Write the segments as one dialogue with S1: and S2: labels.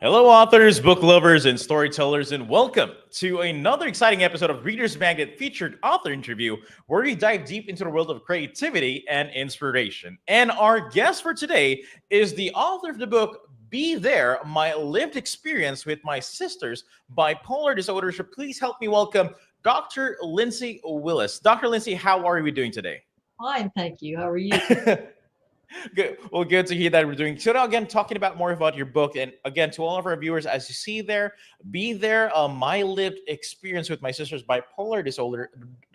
S1: Hello, authors, book lovers, and storytellers, and welcome to another exciting episode of Reader's Magnet featured author interview, where we dive deep into the world of creativity and inspiration. And our guest for today is the author of the book Be There, My Lived Experience with My Sister's Bipolar Disorder. So please help me welcome Dr. Linsey Willis. Dr. Linsey, how are we doing today?
S2: Fine, thank you. How are you?
S1: Good. Well, good to hear that we're doing. So now, again, talking about more about your book, and again, to all of our viewers, as you see there, Be There, My Lived Experience with My Sister's Bipolar Disorder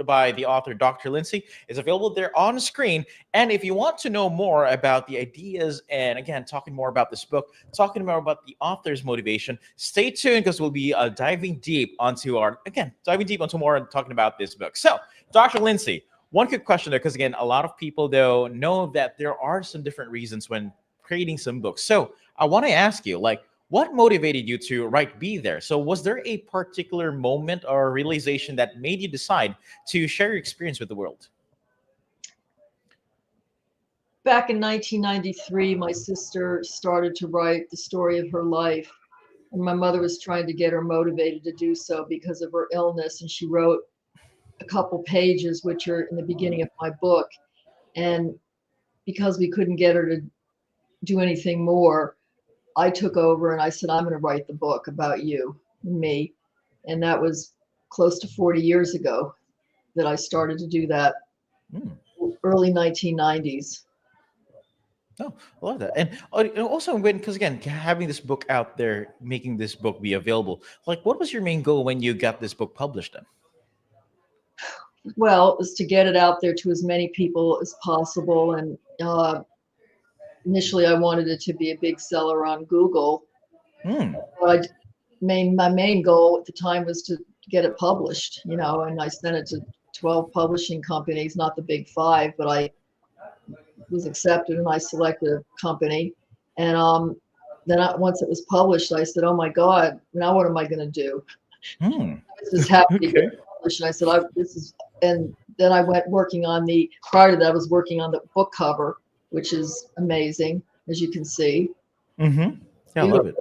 S1: by the author, Dr. Linsey, is available there on screen. And if you want to know more about the ideas, and again, talking more about this book, talking more about the author's motivation, stay tuned because we'll be diving deep onto more and talking about this book. So, Dr. Linsey, one quick question there, because again, a lot of people though know that there are some different reasons when creating some books. So I want to ask you, like, what motivated you to write Be There? So was there a particular moment or realization that made you decide to share your experience with the world?
S2: Back in 1993, my sister started to write the story of her life. And my mother was trying to get her motivated to do so because of her illness. And she wrote a couple pages, which are in the beginning of my book. And because we couldn't get her to do anything more, I took over and I said, I'm going to write the book about you and me. And that was close to 40 years ago that I started to do that, early 1990s.
S1: Oh, I love that. And also, because again, having this book out there, making this book be available, like, what was your main goal when you got this book published then?
S2: Well, it was to get it out there to as many people as possible. And initially, I wanted it to be a big seller on Google. But my main goal at the time was to get it published, and I sent it to 12 publishing companies, not the big 5, but I was accepted and I selected a company. And then once it was published, I said, oh my God, now what am I going to do? I was just happy to get it published. And I said, and then I went prior to that, I was working on the book cover, which is amazing, as you can see.
S1: Yeah, I love it.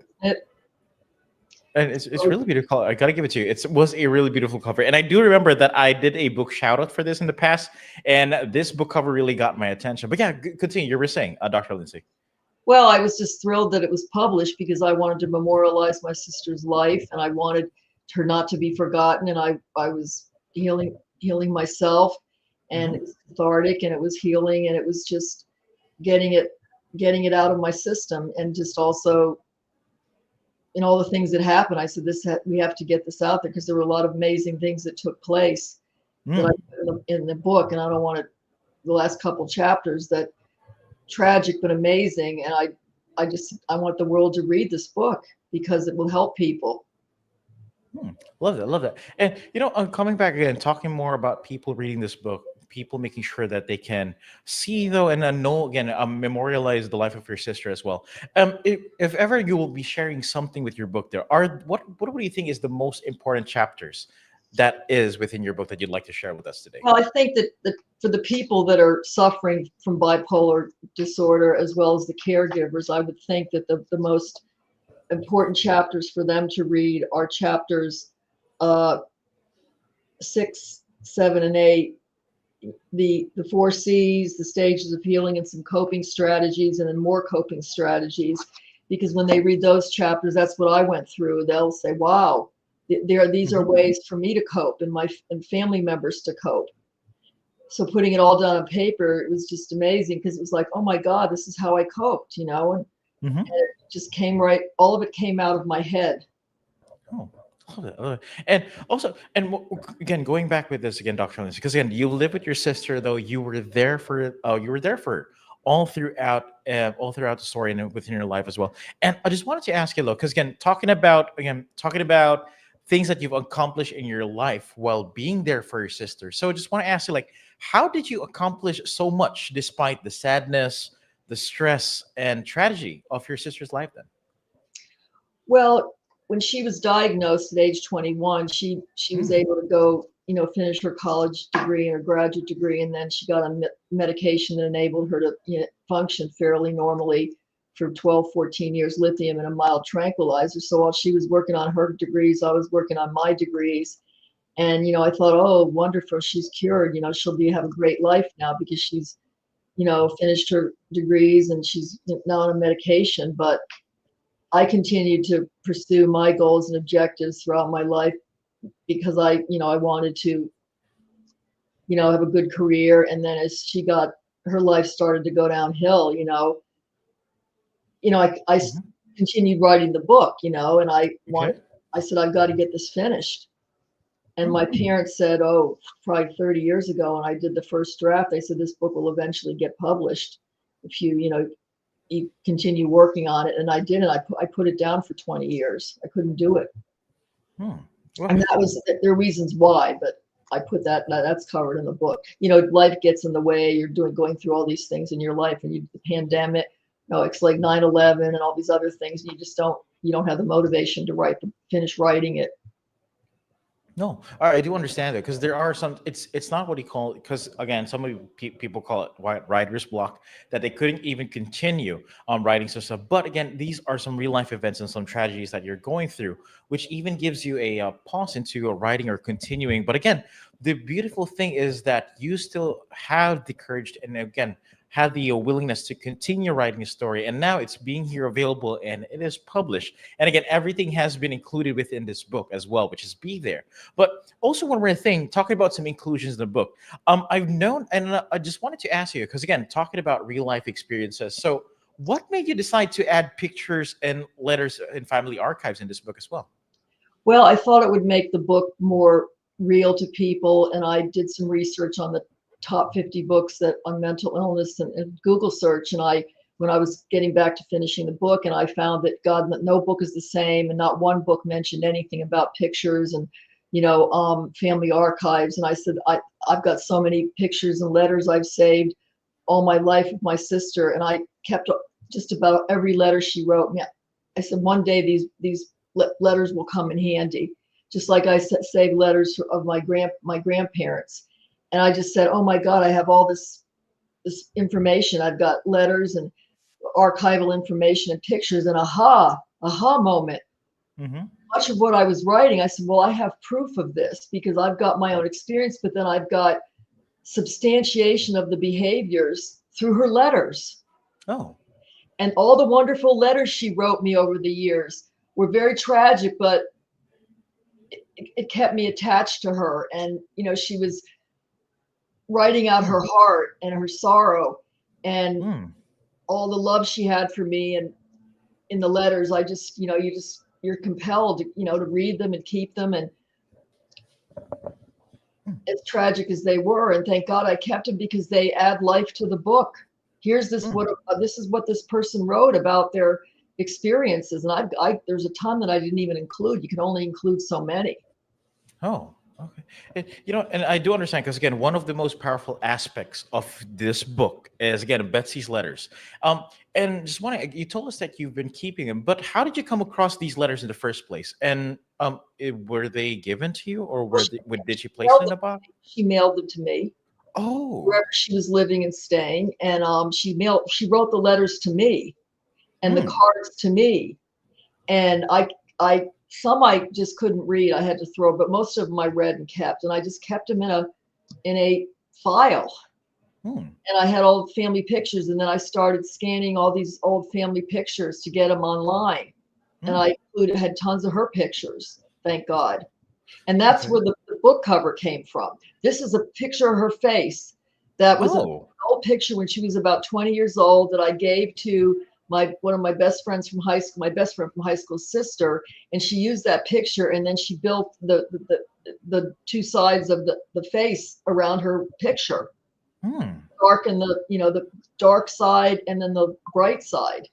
S1: And it's really beautiful. I gotta give it to you. It was a really beautiful cover, and I do remember that I did a book shout out for this in the past, and this book cover really got my attention. But yeah, continue. You were saying, Dr. Linsey.
S2: Well, I was just thrilled that it was published because I wanted to memorialize my sister's life, and I wanted her not to be forgotten. And I was healing myself, and it was cathartic, and it was healing, and it was just getting it out of my system, and just also in all the things that happened. I said, we have to get this out there because there were a lot of amazing things that took place that I put in the book, and I don't want the last couple chapters that tragic but amazing, and I want the world to read this book because it will help people.
S1: Love that. And coming back again, talking more about people reading this book, people making sure that they can see though and know again, memorialize the life of your sister as well. If ever you will be sharing something with your book, what do you think is the most important chapters that is within your book that you'd like to share with us today?
S2: Well, I think that for the people that are suffering from bipolar disorder, as well as the caregivers, I would think that the most important chapters for them to read are chapters 6, 7, and 8. The 4 C's, the stages of healing, and some coping strategies, and then more coping strategies. Because when they read those chapters, that's what I went through. They'll say, wow, these are ways for me to cope and family members to cope. So putting it all down on paper, it was just amazing because it was like, oh my God, this is how I coped, and it just came right. All of it came out of my head.
S1: Oh. And also, again, going back with this again, Dr. Linsey, because again, you live with your sister, though you were there for all throughout the story and within your life as well. And I just wanted to ask you, though, because again, talking about things that you've accomplished in your life while being there for your sister. So I just want to ask you, like, how did you accomplish so much despite the sadness, the stress, and tragedy of your sister's life then?
S2: Well, when she was diagnosed at age 21, she was able to go, finish her college degree and her graduate degree, and then she got on medication that enabled her to function fairly normally for 12, 14 years, lithium and a mild tranquilizer. So while she was working on her degrees, I was working on my degrees. And, I thought, oh, wonderful, she's cured. She'll have a great life now because she's, finished her degrees and she's now on a medication. But I continued to pursue my goals and objectives throughout my life because I wanted to, have a good career. And then as her life started to go downhill, I
S1: Mhm.
S2: continued writing the book, and
S1: Okay.
S2: I said, I've got to get this finished. And my
S1: Hmm.
S2: parents said, oh, probably 30 years ago, when I did the first draft, they said, this book will eventually get published if you continue working on it. And I did, and I put it down for 20 years. I couldn't do it.
S1: Hmm. Well,
S2: And there are reasons why, but I put that's covered in the book. Life gets in the way. You're going through all these things in your life, and the pandemic, it's like 9/11 and all these other things. And you don't have the motivation to finish writing it.
S1: no, I do understand that because there are some. It's not what you call because again, people call it writer's block that they couldn't even continue on writing some stuff. But again, these are some real life events and some tragedies that you're going through, which even gives you a pause into your writing or continuing. But again, the beautiful thing is that you still have the courage and again have the willingness to continue writing a story, and now it's being here available and it is published. And again, everything has been included within this book as well, which is be there. But also one more thing, talking about some inclusions in the book. I've known, and I just wanted to ask you because again, talking about real life experiences. So, what made you decide to add pictures and letters and family archives in this book as well?
S2: Well, I thought it would make the book more real to people, and I did some research on the top 50 books that on mental illness and Google search. And when I was getting back to finishing the book, and I found that no book is the same, and not one book mentioned anything about pictures and family archives. And I said, I've got so many pictures and letters I've saved all my life with my sister, and I kept just about every letter she wrote me. I said, one day these letters will come in handy, just like I saved letters of my grandparents. And I just said, oh my God, I have all this information. I've got letters and archival information and pictures, and aha moment.
S1: Mm-hmm.
S2: Much of what I was writing, I said, well, I have proof of this because I've got my own experience, but then I've got substantiation of the behaviors through her letters.
S1: Oh.
S2: And all the wonderful letters she wrote me over the years were very tragic, but it kept me attached to her. And, she was writing out her heart and her sorrow and
S1: Mm.
S2: all the love she had for me. And in the letters, I just, you're compelled, to read them and keep them. And as tragic as they were, and thank God I kept them because they add life to the book. Here's this
S1: Mm.
S2: this is what this person wrote about their experiences, and there's a ton that I didn't even include. You can only include so many.
S1: Oh, okay. And I do understand because again, one of the most powerful aspects of this book is again Betsy's letters. And just want you told us that you've been keeping them, but how did you come across these letters in the first place? And were they given to you, or
S2: Well,
S1: did you place
S2: mailed
S1: it in
S2: them,
S1: a box?
S2: she mailed them to me
S1: Oh.
S2: wherever she was living and staying, and she wrote the letters to me and the
S1: Hmm.
S2: cards to me, and I some I just couldn't read. I had to throw, but most of them I read and kept, and I just kept them in a file.
S1: Hmm.
S2: And I had all the family pictures, and then I started scanning all these old family pictures to get them online. And
S1: Hmm.
S2: I had tons of her pictures, thank God. And that's
S1: Okay.
S2: where the book cover came from. This is a picture of her face. That was an
S1: Oh.
S2: old picture when she was about 20 years old that I gave to one of my best friends from high school, my best friend from high school's sister, and she used that picture, and then she built the two sides of the face around her picture,
S1: Hmm.
S2: dark and the dark side, and then the bright side.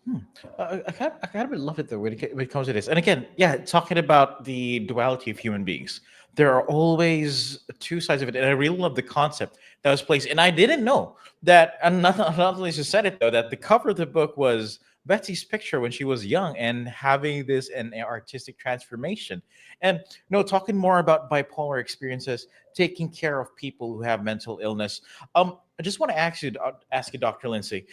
S1: Hmm. I kind of love it though when it comes to this. And again, yeah, talking about the duality of human beings, there are always two sides of it, and I really love the concept that was placed. And I didn't know that. And not only just said it though, that the cover of the book was Betsy's picture when she was young and having this an artistic transformation. And talking more about bipolar experiences, taking care of people who have mental illness. I just want to ask you, Dr. Linsey,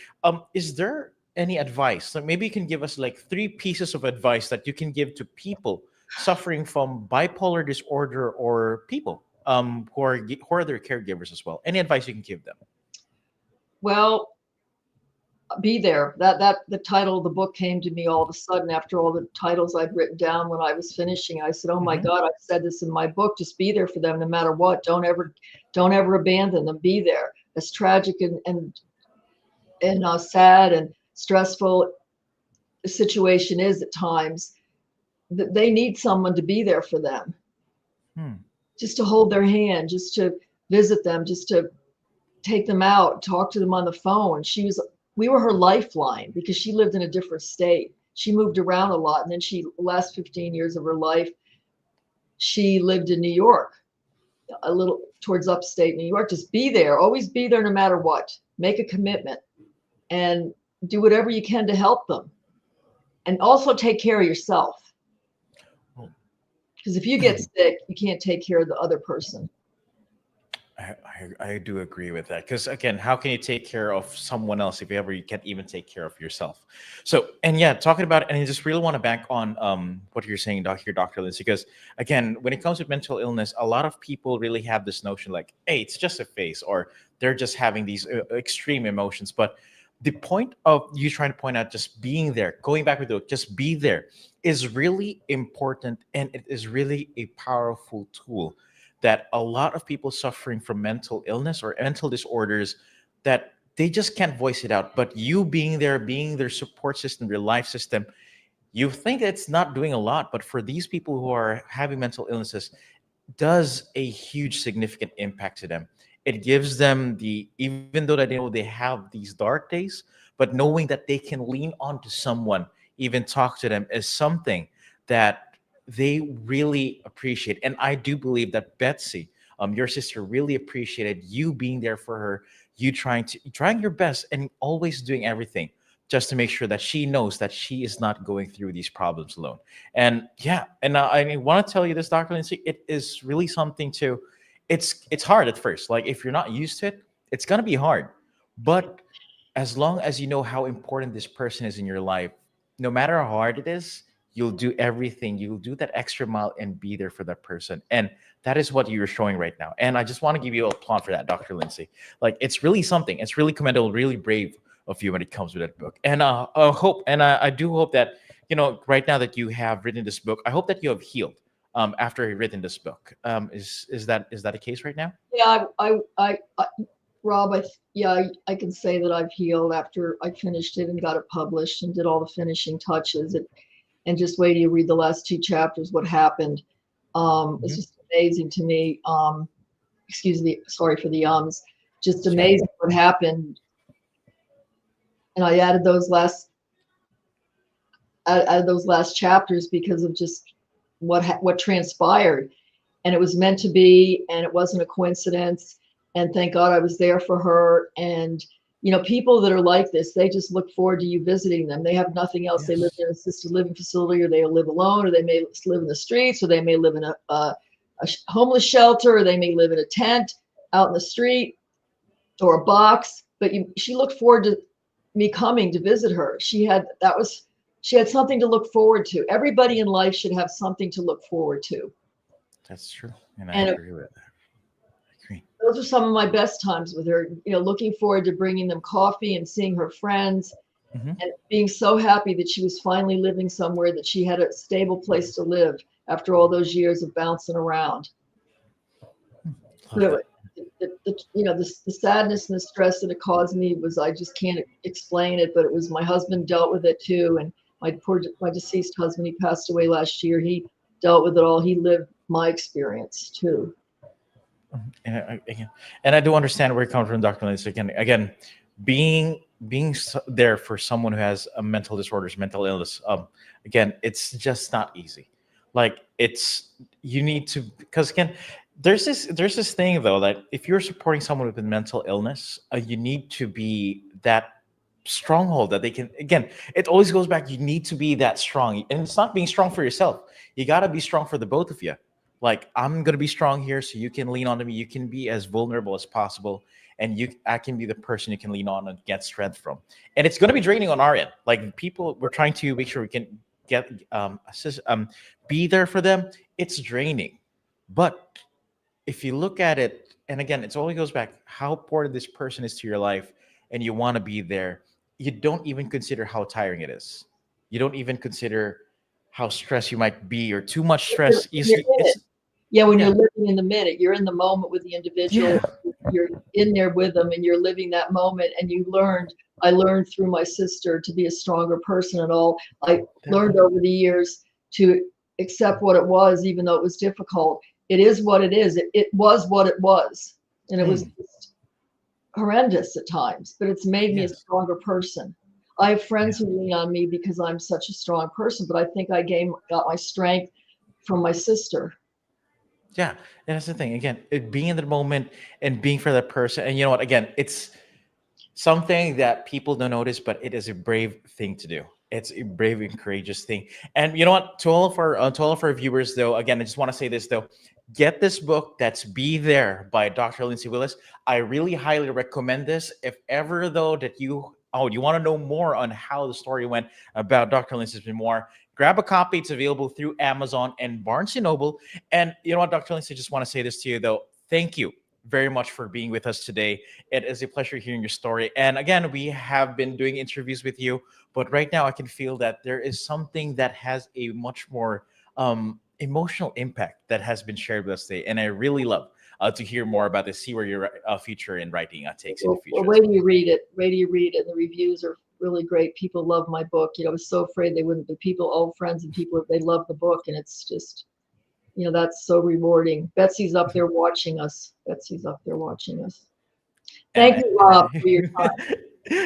S1: is there any advice? So maybe you can give us like 3 pieces of advice that you can give to people suffering from bipolar disorder, or people who are their caregivers as well. Any advice you can give them?
S2: Well, be there. That the title of the book came to me all of a sudden after all the titles I'd written down when I was finishing. I said, "Oh my
S1: Hmm.
S2: God, I've said this in my book. Just be there for them, no matter what. Don't ever abandon them. Be there." As tragic and sad and stressful the situation is at times, that they need someone to be there for them,
S1: Hmm.
S2: just to hold their hand, just to visit them, just to take them out, talk to them on the phone. We were her lifeline because she lived in a different state. She moved around a lot. And then the last 15 years of her life, she lived in New York, a little towards upstate New York. Just be there, always be there no matter what. Make a commitment and do whatever you can to help them. And also take care of yourself. Because if you get sick, you can't take care of the other person.
S1: I do agree with that, because again, how can you take care of someone else if you can't even take care of yourself? So, and yeah, talking about, and I just really want to bank on what you're saying, Dr. Linsey, because again, when it comes to mental illness, a lot of people really have this notion like, hey, it's just a phase, or they're just having these extreme emotions. But the point of you trying to point out just being there, going back with the just be there, is really important, and it is really a powerful tool that a lot of people suffering from mental illness or mental disorders, that they just can't voice it out. But you being there, being their support system, their life system, you think it's not doing a lot, but for these people who are having mental illnesses, does a huge significant impact to them. It gives them the, even though that they know they have these dark days, but knowing that they can lean on to someone, even talk to them, is something that they really appreciate. And I do believe that Betsy, your sister, really appreciated you being there for her, you trying your best and always doing everything just to make sure that she knows that she is not going through these problems alone. And yeah, and I want to tell you this, Dr. Lindsay, it is really something to, it's hard at first. Like if you're not used to it, it's gonna be hard. But as long as you know how important this person is in your life, no matter how hard it is, you'll do everything. You'll do that extra mile and be there for that person. And that is what you're showing right now. And I just want to give you a applaud for that, Dr. Lindsay. Like it's really something. It's really commendable, really brave of you when it comes to that book. And I hope, and I do hope that, right now that you have written this book, I hope that you have healed after you've written this book. Is that the case right now?
S2: Yeah, Rob, I can say that I've healed after I finished it and got it published and did all the finishing touches. And just wait till you read the last 2 chapters, what happened. It's
S1: Mhm.
S2: just amazing to me. Excuse me, sorry for the ums. Just
S1: Sure.
S2: amazing what happened. And I added those last chapters because of just what transpired. And it was meant to be, and it wasn't a coincidence. And thank God I was there for her. And people that are like this, they just look forward to you visiting them. They have nothing else. They live
S1: Yes.
S2: in an assisted living facility, or they live alone, or they may live in the streets, or they may live in a homeless shelter, or they may live in a tent out in the street or a box. But she looked forward to me coming to visit her. She had something to look forward to. Everybody in life should have something to look forward to.
S1: That's true. And I
S2: And
S1: agree with that. I agree.
S2: those are some of my best times with her, looking forward to bringing them coffee and seeing her friends
S1: Hmm.
S2: and being so happy that she was finally living somewhere, that she had a stable place to live after all those years of bouncing around.
S1: Love
S2: But
S1: that.
S2: the sadness and the stress that it caused me was, I just can't explain it, but it was, my husband dealt with it too. And my deceased husband, he passed away last year. He dealt with it all. He lived my experience too.
S1: And I do understand where you're coming from, Dr. Lindsay. Again, being there for someone who has a mental disorders, mental illness. Again, it's just not easy. Like it's you need to, because again, there's this thing though, that if you're supporting someone with a mental illness, you need to be that stronghold that they can. Again, it always goes back. You need to be that strong, and it's not being strong for yourself. You got to be strong for the both of you. Like I'm gonna be strong here, so you can lean onto me. You can be as vulnerable as possible, and I can be the person you can lean on and get strength from. And it's going to be draining on our end. Like people, we're trying to make sure we can get be there for them. It's draining, but if you look at it, and again, it always goes back how important this person is to your life, and you want to be there. You don't even consider how tiring it is. You don't even consider how stressed you might be, or too much stress.
S2: You're in it. Yeah, when
S1: Yeah.
S2: you're living in the minute, you're in the moment with the individual.
S1: Yeah.
S2: You're in there with them, and you're living that moment. And I learned through my sister to be a stronger person and all. I learned over the years to accept what it was, even though it was difficult. It is what it is. It was what it was. And it was just horrendous at times, but it's made me a stronger person. I have friends who lean on me because I'm such a strong person, but I think I got my strength from my sister.
S1: Yeah, and that's the thing. Again, being in the moment and being for that person. And you know what? Again, it's something that people don't notice, but it is a brave thing to do. It's a brave and courageous thing. And you know what? To all of our viewers, though, again, I just want to say this though: get this book. That's "Be There" by Dr. Linsey Willis. I really highly recommend this. If ever though that you want to know more on how the story went about Dr. Linsey's memoir, grab a copy. It's available through Amazon and Barnes and Noble. And you know what, Dr. Linsey, just want to say this to you though. Thank you very much for being with us today. It is a pleasure hearing your story. And again, we have been doing interviews with you, but right now I can feel that there is something that has a much more emotional impact that has been shared with us today. And I really love to hear more about this, see where your future in writing takes in the future.
S2: Well, wait till you read it. Wait till you read it. The reviews are really great. People love my book. I was so afraid they wouldn't, but people, old friends and people, they love the book. And it's just, that's so rewarding. Betsy's up there watching us. Thank you, Rob, for your time.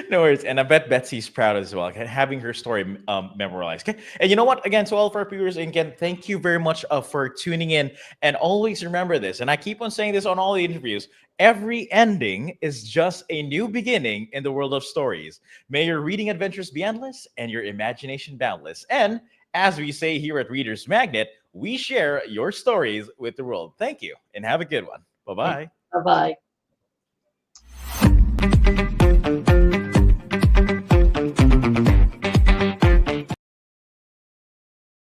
S1: No worries. And I bet Betsy's proud as well, having her story memorized. Okay. And you know what? Again, to all of our viewers, again, thank you very much for tuning in. And always remember this, and I keep on saying this on all the interviews, every ending is just a new beginning in the world of stories. May your reading adventures be endless and your imagination boundless. And as we say here at Reader's Magnet, we share your stories with the world. Thank you, and have a good one. Bye-bye.
S2: Bye-bye.